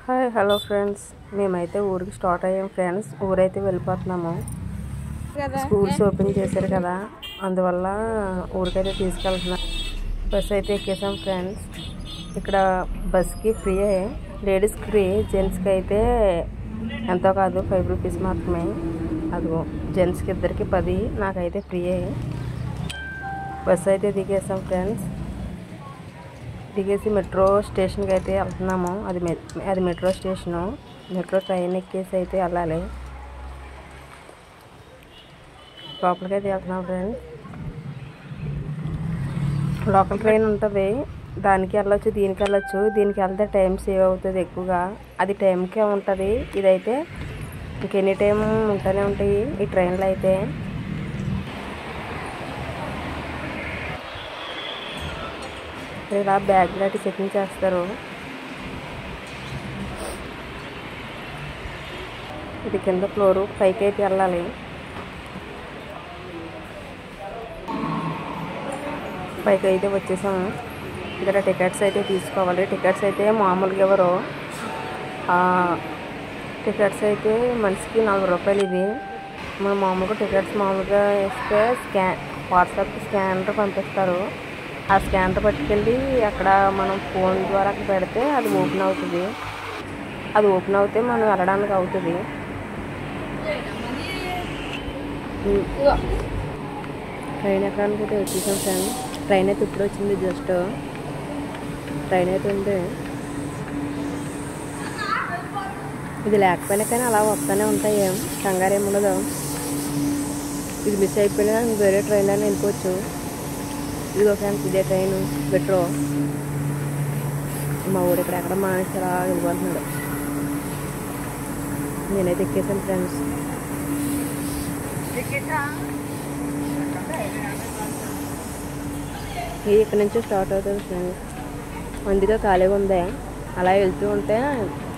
Hi hello friends, మేమైతే ఊరికి start అయ్యాం ఫ్రెండ్స్. ఊరైతే వెళ్ళిపోతున్నాము. స్కూల్స్ ఓపెన్ చేశారు కదా, అందువల్ల ఊరికైతే తీసుకెళ్తున్నాం. బస్ అయితే ఎక్కేసాం ఫ్రెండ్స్. ఇక్కడ బస్కి ఫ్రీయే, లేడీస్కి ఫ్రీ, జెంట్స్కి అయితే ఎంతో కాదు 5 రూపీస్ మాత్రమే. అదిగో జెంట్స్కి ఇద్దరికి 10, నాకైతే ఫ్రీయే. బస్ అయితే దిగేసాం ఫ్రెండ్స్. దిగేసి మెట్రో స్టేషన్కి అయితే వెళ్తున్నాము. అది మెట్రో స్టేషను. మెట్రో ట్రైన్ ఎక్కేసి అయితే వెళ్ళాలి. లోపలికి అయితే వెళ్తున్నాం ఫ్రెండ్స్. లోకల్ ట్రైన్ ఉంటుంది, దానికి వెళ్ళొచ్చు, దీనికి వెళ్ళొచ్చు. దీనికి వెళ్తే టైం సేవ్ అవుతుంది ఎక్కువగా, అది టైంకే ఉంటుంది. ఇదైతే ఇంకెనీ టైం ఉంటూనే ఉంటాయి ఈ ట్రైన్లో అయితే. ఇలా బ్యాగ్ లాంటి చెకింగ్ చేస్తారు. ఇది కింద ఫ్లోరు, పైకి అయితే వెళ్ళాలి. పైకి అయితే వచ్చేసాము. ఇక్కడ టికెట్స్ అయితే తీసుకోవాలి. టికెట్స్ అయితే మామూలుగా ఎవరు, టికెట్స్ అయితే మనిషికి 40 రూపాయలు. ఇది మనం మామూలుగా టికెట్స్ మామూలుగా వేస్తే వాట్సాప్ స్కానర్ పంపిస్తారు. ఆ స్కానర్ పట్టుకెళ్ళి అక్కడ మనం ఫోన్ ద్వారా అక్కడ పెడితే అది ఓపెన్ అవుతుంది. అది ఓపెన్ అవుతే మనం వెళ్ళడానికి అవుతుంది. ట్రైన్ ఎక్కడానికి అయితే వచ్చేసాం ఫ్రెండ్. ట్రైన్ అయితే ఇప్పుడు వచ్చింది, జస్ట్ ట్రైన్ అయితే ఉంది. ఇది లేకపోయినా కానీ అలా వస్తూనే ఉంటాయి, కంగారు ఏమి ఉండదు. ఇది మిస్ అయిపోయినా వేరే ట్రైన్ అని వెళ్ళిపోవచ్చు. ఇదిగో ఫ్రెండ్స్, ఇదే ట్రైన్ మెట్రో. మా ఊరు ఇక్కడ ఎక్కడ మానేసి అలా వెళ్ళిపోతున్నాడు. నేనైతే ఎక్కేసాను ఫ్రెండ్స్. ఇది ఇక్కడ నుంచి స్టార్ట్ అవుతుంది ఫ్రెండ్స్. అందుకే ఖాళీగా ఉంది. అలా వెళ్తూ ఉంటే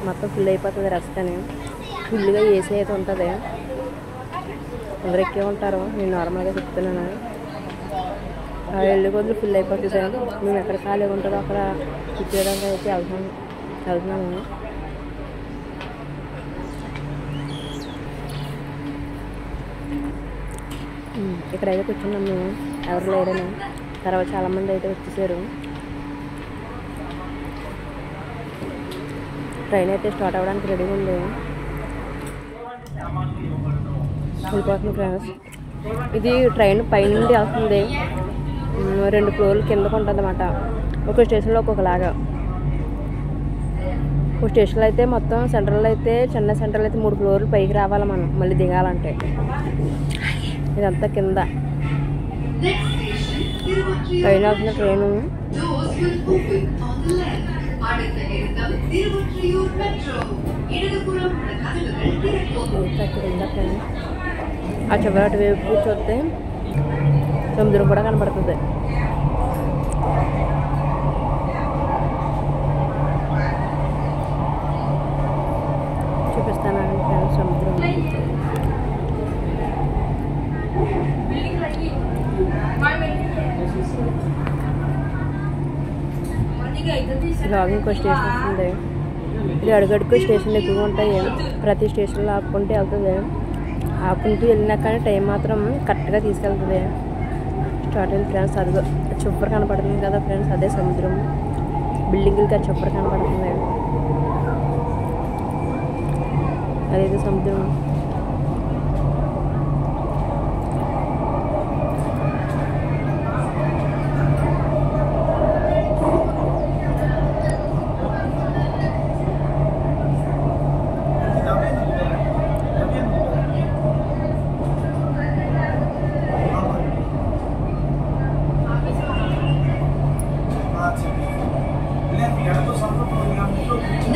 మొత్తం ఫుల్ అయిపోతుంది రష్ అని. ఫుల్గా ఏసీ అయితే ఉంటుంది. అందరు ఎక్కే ఉంటారు, నేను నార్మల్గా చెప్తున్నాను. వెళ్ళి కొద్దిగా ఫుల్ అయిపోతుంది. మేము ఎక్కడ ఖాళీగా ఉంటుందో అక్కడ కూర్చోడానికి అయితే వెళ్తున్నాము. ఇక్కడైతే కూర్చున్నాం మేము, ఎవరు లేరని. తర్వాత చాలామంది అయితే వచ్చేసారు. ట్రైన్ అయితే స్టార్ట్ అవ్వడానికి రెడీగా ఉంది. వెళ్ళిపోతుంది ఫ్రెండ్స్. ఇది ట్రైన్ పైనుండి వెళ్తుంది. 2 ఫ్లోర్లు కిందకు ఉంటుంది అన్నమాట. ఒక స్టేషన్లో ఒక్కొక్కలాగా. ఒక స్టేషన్లో అయితే మొత్తం సెంట్రల్లో అయితే, చెన్నై సెంట్రల్ అయితే 3 ఫ్లోర్లు పైకి రావాలి మనం మళ్ళీ దిగాలంటే. ఇదంతా కింద ట్రైన్ అవుతున్న ట్రైను. ఆ చివరి వైపు చూస్తే సముద్రం కూడా కనపడుతుంది. చూపిస్తాను సముద్రం. ఇలాగ ఇంకో స్టేషన్ వస్తుంది. ఇది అడుగడుకు స్టేషన్లు ఎక్కువగా ఉంటాయి. ప్రతి స్టేషన్లో ఆపుకుంటూ వెళ్తుంది. ఆపుకుంటూ వెళ్ళినా కానీ టైం మాత్రం కరెక్ట్గా తీసుకెళ్తుంది. స్టార్ట్ అయింది ఫ్రెండ్స్. అదిగో చుప్పర్ కనపడుతుంది కదా ఫ్రెండ్స్, అదే సముద్రం. బిల్డింగ్లకి ఆ చుప్పర్ కనపడుతుంది, అదేదో సముద్రం.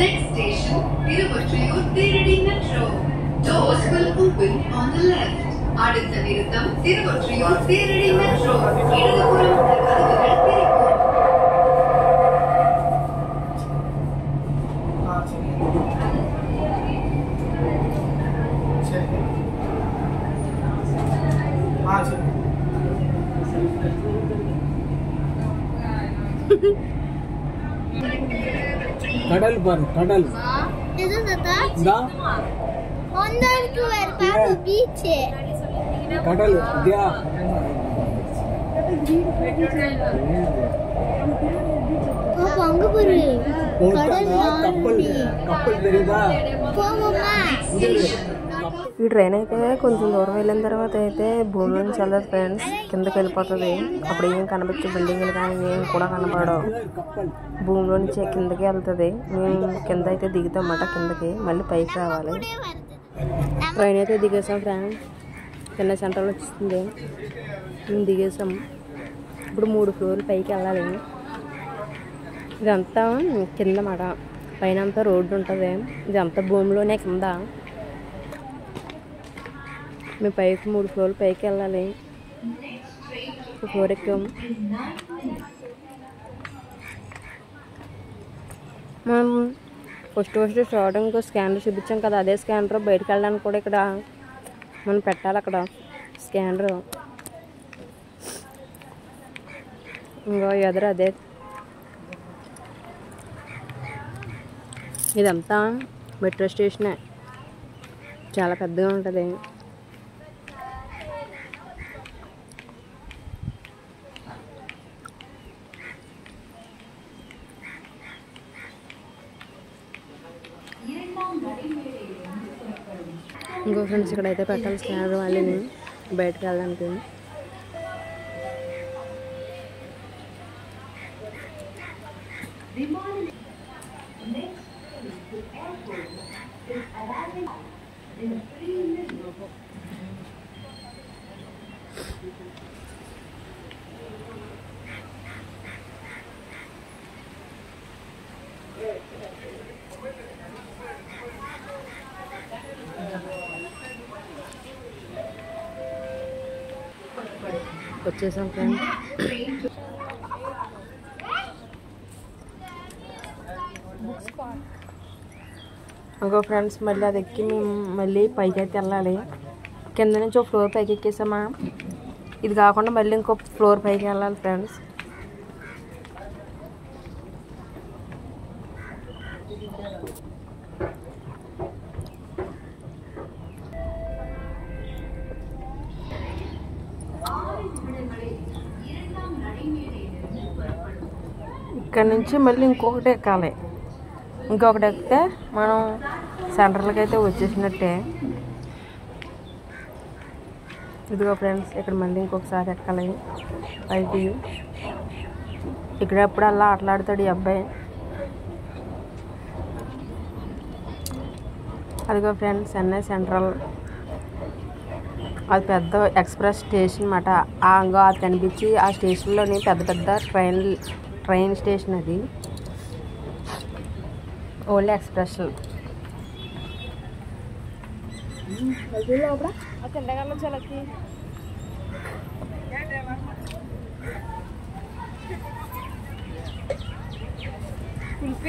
Next station, Tiruvattriyur Thiradi Metro. Doors will open on the left. அடுத்த நிறுத்தம் Tiruvattriyur Thiradi Metro. இடதுபுறம் கதவுகள் திறக்கும். கடல் பாரு கடல் கடல் தியா కప్పల్ தெரியுதா ఈ ట్రైన్ అయితే కొంచెం దూరం వెళ్ళిన తర్వాత అయితే భూమి నుంచి వెళ్ళదు ఫ్రెండ్స్, కిందకి వెళ్ళిపోతుంది. అప్పుడు ఏం కనపచ్చు, బిల్డింగ్లు కానీ ఏం కూడా కనపడవు. భూమిలో నుంచి కిందకి వెళ్తుంది. మేము కింద అయితే దిగుతాం అన్నమాట, కిందకి మళ్ళీ పైకి రావాలి. ట్రైన్ అయితే దిగేసాం ఫ్రెండ్స్, కింద సెంటర్లో వచ్చింది. మేము దిగేసాం. ఇప్పుడు 3 ఫ్లోర్లు పైకి వెళ్ళాలి. ఇదంతా కింద మాట, పైన అంతా రోడ్డు ఉంటుంది. ఇదంతా భూమిలోనే కింద. మేము పైకి 3 ఫ్లోర్లు పైకి వెళ్ళాలి. ఫ్లోర్ ఎక్కాం. మనం ఫస్ట్ స్టార్టింగ్ స్కానర్ చూపించాం కదా, అదే స్కానర్ బయటకు వెళ్ళడానికి కూడా ఇక్కడ మనం పెట్టాలి. అక్కడ స్కానర్ ఇంకో ఎదురు అదే. ఇదంతా మెట్రో స్టేషనే, చాలా పెద్దగా ఉంటుంది. ఇంకో ఫ్రెండ్స్ ఇక్కడైతే పెట్టాలి స్కానర్ వాళ్ళని బయటకు వెళ్ళడానికి. వచ్చేసాం ఫ్రెండ్స్. ఇంకో ఫ్రెండ్స్ మళ్ళీ అది ఎక్కి మేము మళ్ళీ పైకి అయితే వెళ్ళాలి. కింద నుంచి ఒక ఫ్లోర్ పైకి ఎక్కేసామా, ఇది కాకుండా మళ్ళీ ఇంకో ఫ్లోర్ పైకి వెళ్ళాలి ఫ్రెండ్స్. ఇక్కడ నుంచి మళ్ళీ ఇంకొకటి ఎక్కాలి. ఇంకొకటి ఎక్కితే మనం సెంటర్లకి అయితే వచ్చేసినట్టే. ఇదిగో ఫ్రెండ్స్ ఇక్కడ మళ్ళీ ఇంకొకసారి ఎక్కాలి పైకి. ఇక్కడ ఎప్పుడు అలా ఆటలాడుతాడు ఈ అబ్బాయి. అదిగో ఫ్రెండ్స్ చెన్నై సెంట్రల్, అది పెద్ద ఎక్స్ప్రెస్ స్టేషన్ అన్నమాట. అది కనిపించి ఆ స్టేషన్లోని పెద్ద పెద్ద ట్రైన్ స్టేషన్ అది, ఓన్లీ ఎక్స్ప్రెస్.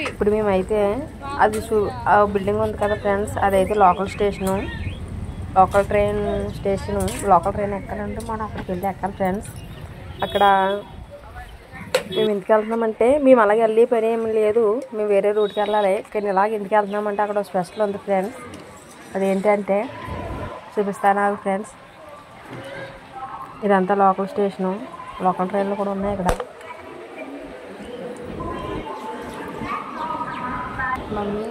ఇప్పుడు మేమైతే అది ఆ బిల్డింగ్ ఉంది కదా ఫ్రెండ్స్, అదైతే local station, local train station. Local train ఎక్కాలంటే మనం అక్కడికి వెళ్ళి ఎక్కాలి ఫ్రెండ్స్. అక్కడ మేము ఎందుకు వెళ్తున్నామంటే, మేము అలాగే వెళ్ళి పని ఏమి లేదు, మేము వేరే రూట్కి వెళ్ళాలి. కానీ ఇలాగ ఎందుకు వెళ్తున్నామంటే అక్కడ స్పెషల్ ఉంది ఫ్రెండ్స్. అదేంటంటే చూపిస్తాను ఫ్రెండ్స్. ఇదంతా లోకల్ స్టేషను, లోకల్ ట్రైన్లు కూడా ఉన్నాయి ఇక్కడ. మమ్మీ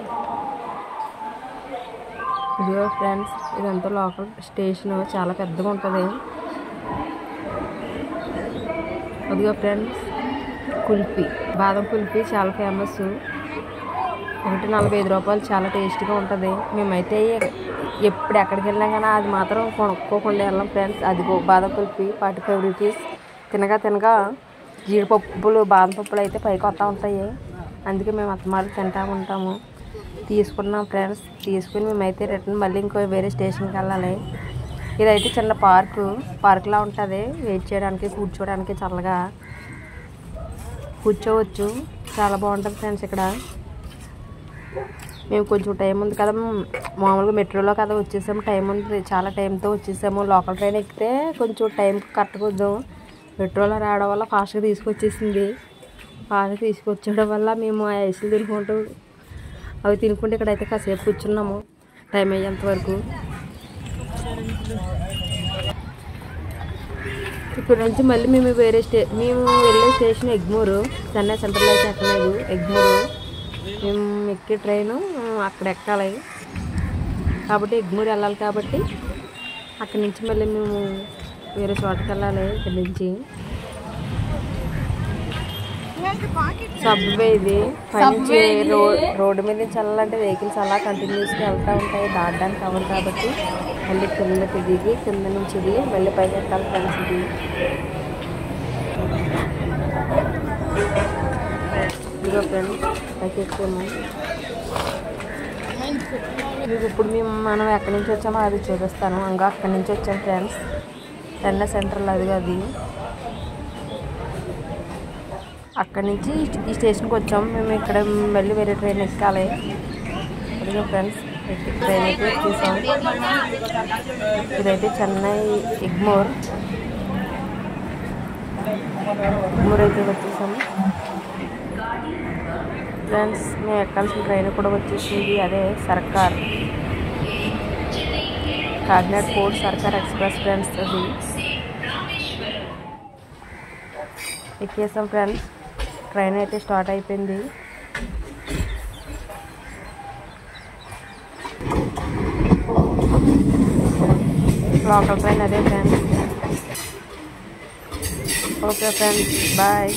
ఇదిగో ఫ్రెండ్స్ ఇదంతా లోకల్ స్టేషను, చాలా పెద్దగా ఉంటుంది. అదిగో ఫ్రెండ్స్ కుల్ఫీ, బాదం కుల్ఫీ చాలా ఫేమస్. 145 రూపాయలు, చాలా టేస్టీగా ఉంటుంది. మేమైతే ఎప్పుడు ఎక్కడికి వెళ్ళాం కానీ అది మాత్రం కొనుక్కోకుండా వెళ్ళాం ఫ్రెండ్స్. అదిగో బాదం కుల్ఫీ 45 రూపీస్. తినగా తినగా జీడిపప్పులు బాదం పప్పులు అయితే పైకి వస్తూ ఉంటాయి. అందుకే మేము అత్తమాలు తింటూ ఉంటాము. తీసుకున్నాం ఫ్రెండ్స్. తీసుకుని మేమైతే రిటర్న్ మళ్ళీ ఇంకో వేరే స్టేషన్కి వెళ్ళాలి. ఇదైతే చిన్న పార్క్లా ఉంటుంది. వెయిట్ చేయడానికి, కూర్చోడానికి, చల్లగా కూర్చోవచ్చు. చాలా బాగుంటుంది ఫ్రెండ్స్ ఇక్కడ. మేము కొంచెం టైం ఉంది కదా, మామూలుగా మెట్రోలో కదా వచ్చేసాము, టైం ఉంది, చాలా టైంతో వచ్చేసాము. లోకల్ ట్రైన్ ఎక్కితే కొంచెం టైం కరెక్ట్గా వద్దాం. మెట్రోలో రావడం వల్ల ఫాస్ట్గా తీసుకొచ్చేసింది. ఫాస్ట్గా తీసుకొచ్చడం వల్ల మేము ఆ ఐసులు తినుకుంటూ అవి తినుకుంటే ఇక్కడైతే కాసేపు కూర్చున్నాము టైం అయ్యేంత వరకు. ఇక్కడ నుంచి మళ్ళీ మేము వెళ్ళే స్టేషన్ ఎగ్మూరు. చెన్నై సెంట్రల్ అయితే ఎక్కలేదు, ఎగ్మూరు. మేము ఎక్కే ట్రైను అక్కడ ఎక్కాలి కాబట్టి ఎగ్మూరు వెళ్ళాలి కాబట్టి అక్కడి నుంచి మళ్ళీ మేము వేరే చోటకి వెళ్ళాలి. ఇక్కడి నుంచి సబ్వే ఇది పైనుంచి రోడ్డు మీద నుంచి వెళ్ళాలంటే వెహికల్స్ అలా కంటిన్యూస్గా వెళ్తూ ఉంటాయి. దాటడానికి అవ్వదు కాబట్టి మళ్ళీ కిందకి దిగి కింద నుంచి దిగి మళ్ళీ పైకి ఎక్కాలి ఫ్రెండ్స్. ఇది ఇదిగో ఫ్రెండ్స్ పైకి ఎక్కాము. మీకు ఇప్పుడు మనం ఎక్కడి నుంచి వచ్చామో అది చూపిస్తాను. ఇంకా అక్కడి నుంచి వచ్చాం ఫ్రెండ్స్, చెన్నై సెంట్రల్ అది. అక్కడి నుంచి ఈ స్టేషన్కి వచ్చాం. మేము ఇక్కడ మళ్ళీ వేరే ట్రైన్ ఎక్కాలి. అదిగో ఫ్రెండ్స్ ట్రైన్ అయితే ఎక్కేసాం. ఇదైతే చెన్నై ఎగ్మోర్ అయితే వచ్చేసాం ఫ్రెండ్స్. మేము ఎక్కాల్సిన ట్రైన్ కూడా వచ్చేసింది, అదే Circar Kakinada port Circar express friends. అది ఎక్కేసాం ఫ్రెండ్స్. ట్రైన్ అయితే స్టార్ట్ అయిపోయింది. లోకల్ ట్రైన్ అదే ఫ్రెండ్స్. Okay friends, bye.